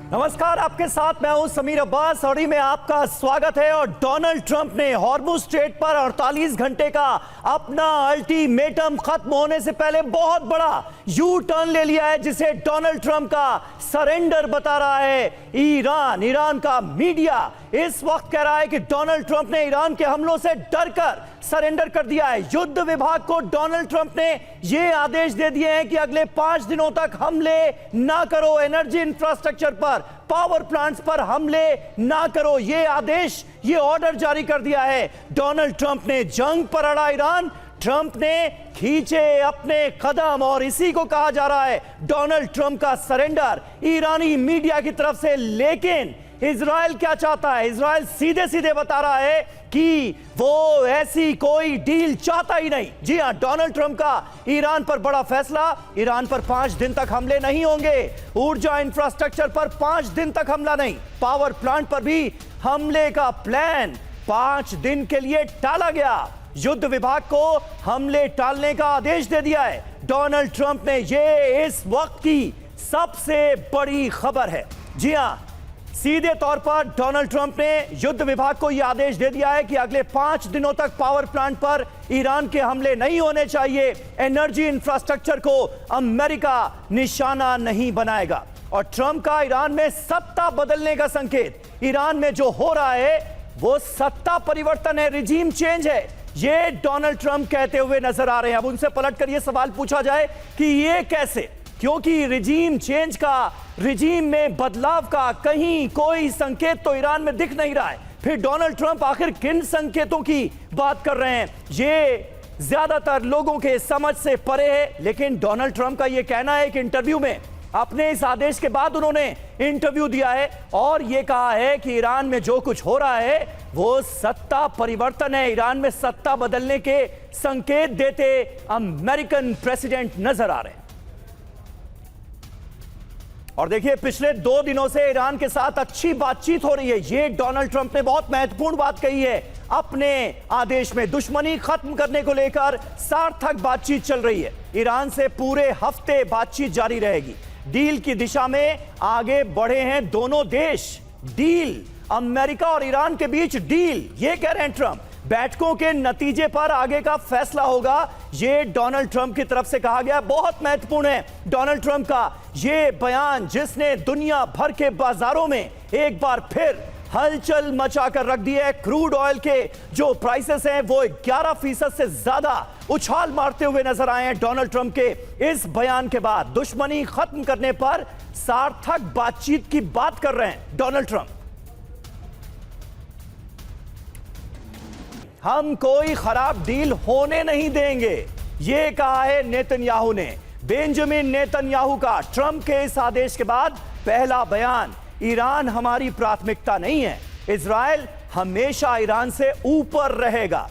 नमस्कार, आपके साथ मैं हूं समीर अब्बास और में आपका स्वागत है। और डोनाल्ड ट्रंप ने हॉर्मुज़ स्ट्रेट पर 48 घंटे का अपना अल्टीमेटम खत्म होने से पहले बहुत बड़ा यू टर्न ले लिया है, जिसे डोनाल्ड ट्रंप का सरेंडर बता रहा है ईरान का मीडिया इस वक्त कह रहा है कि डोनाल्ड ट्रंप ने ईरान के हमलों से डरकर सरेंडर कर दिया है। युद्ध विभाग को डोनाल्ड ट्रंप ने यह आदेश दे दिए हैं कि अगले 5 दिनों तक हमले ना करो, एनर्जी इंफ्रास्ट्रक्चर पर, पावर प्लांट्स पर हमले ना करो। यह आदेश, यह ऑर्डर जारी कर दिया है। डोनाल्ड ट्रंप ने जंग पर अड़ा ईरान, ट्रंप ने खींचे अपने कदम और इसी को कहा जा रहा है डोनाल्ड ट्रंप का सरेंडर ईरानी मीडिया की तरफ से। लेकिन इजराइल क्या चाहता है? इजराइल सीधे सीधे बता रहा है कि वो ऐसी कोई डील चाहता ही नहीं। जी हां, डोनाल्ड ट्रंप का ईरान पर बड़ा फैसला, ईरान पर 5 दिन तक हमले नहीं होंगे, ऊर्जा इंफ्रास्ट्रक्चर पर 5 दिन तक हमला नहीं, पावर प्लांट पर भी हमले का प्लान 5 दिन के लिए टाला गया। युद्ध विभाग को हमले टालने का आदेश दे दिया है डोनाल्ड ट्रंप ने। यह इस वक्त की सबसे बड़ी खबर है। जी हां, सीधे तौर पर डोनाल्ड ट्रंप ने युद्ध विभाग को यह आदेश दे दिया है कि अगले 5 दिनों तक पावर प्लांट पर ईरान के हमले नहीं होने चाहिए, एनर्जी इंफ्रास्ट्रक्चर को अमेरिका निशाना नहीं बनाएगा। और ट्रंप का ईरान में सत्ता बदलने का संकेत, ईरान में जो हो रहा है वो सत्ता परिवर्तन है, रिजीम चेंज है, ये डोनाल्ड ट्रंप कहते हुए नजर आ रहे हैं। अब उनसे पलटकर यह सवाल पूछा जाए कि ये कैसे, क्योंकि रिजीम चेंज का, रिजीम में बदलाव का कहीं कोई संकेत तो ईरान में दिख नहीं रहा है। फिर डोनाल्ड ट्रंप आखिर किन संकेतों की बात कर रहे हैं, ये ज्यादातर लोगों के समझ से परे है। लेकिन डोनाल्ड ट्रंप का यह कहना है कि इंटरव्यू में, अपने इस आदेश के बाद उन्होंने इंटरव्यू दिया है और यह कहा है कि ईरान में जो कुछ हो रहा है वो सत्ता परिवर्तन है, ईरान में सत्ता बदलने के संकेत देते अमेरिकन प्रेसिडेंट नजर आ रहे हैं। और देखिए, पिछले 2 दिनों से ईरान के साथ अच्छी बातचीत हो रही है। ये डोनाल्ड ट्रंप ने बहुत महत्वपूर्ण बात कही है अपने आदेश में। दुश्मनी खत्म करने को लेकर सार्थक बातचीत चल रही है। ईरान से पूरे हफ्ते बातचीत जारी रहेगी। डील की दिशा में आगे बढ़े हैं दोनों देश। डील, अमेरिका और ईरान के बीच डील, ये कह रहे हैं ट्रंप। बैठकों के नतीजे पर आगे का फैसला होगा, यह डोनाल्ड ट्रंप की तरफ से कहा गया। बहुत महत्वपूर्ण है डोनाल्ड ट्रंप का यह बयान, जिसने दुनिया भर के बाजारों में एक बार फिर हलचल मचाकर रख दी है। क्रूड ऑयल के जो प्राइसेस हैं वो 11% से ज्यादा उछाल मारते हुए नजर आए हैं डोनाल्ड ट्रंप के इस बयान के बाद। दुश्मनी खत्म करने पर सार्थक बातचीत की बात कर रहे हैं डोनाल्ड ट्रंप। हम कोई खराब डील होने नहीं देंगे, यह कहा है नेतन्याहू ने। बेंजामिन नेतन्याहू का ट्रंप के इस आदेश के बाद पहला बयान, ईरान हमारी प्राथमिकता नहीं है, इजराइल हमेशा ईरान से ऊपर रहेगा।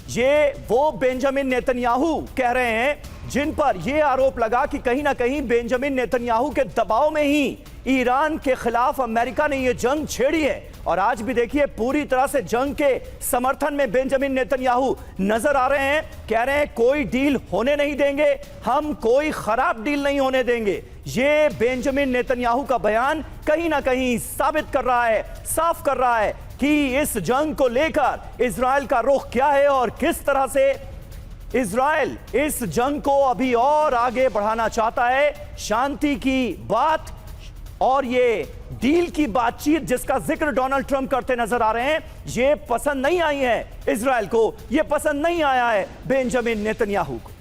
ये वो बेंजामिन नेतन्याहू कह रहे हैं जिन पर यह आरोप लगा कि कहीं ना कहीं बेंजामिन नेतन्याहू के दबाव में ही ईरान के खिलाफ अमेरिका ने यह जंग छेड़ी है। और आज भी देखिए, पूरी तरह से जंग के समर्थन में बेंजामिन नेतन्याहू नजर आ रहे हैं। कह रहे हैं कोई डील होने नहीं देंगे, हम कोई खराब डील नहीं होने देंगे। ये बेंजामिन नेतन्याहू का बयान कहीं ना कहीं साबित कर रहा है, साफ कर रहा है कि इस जंग को लेकर इजराइल का रुख क्या है और किस तरह से इजराइल इस जंग को अभी और आगे बढ़ाना चाहता है। शांति की बात और ये डील की बातचीत जिसका जिक्र डोनाल्ड ट्रंप करते नजर आ रहे हैं, ये पसंद नहीं आई है इजराइल को, ये पसंद नहीं आया है बेंजामिन नेतन्याहू को।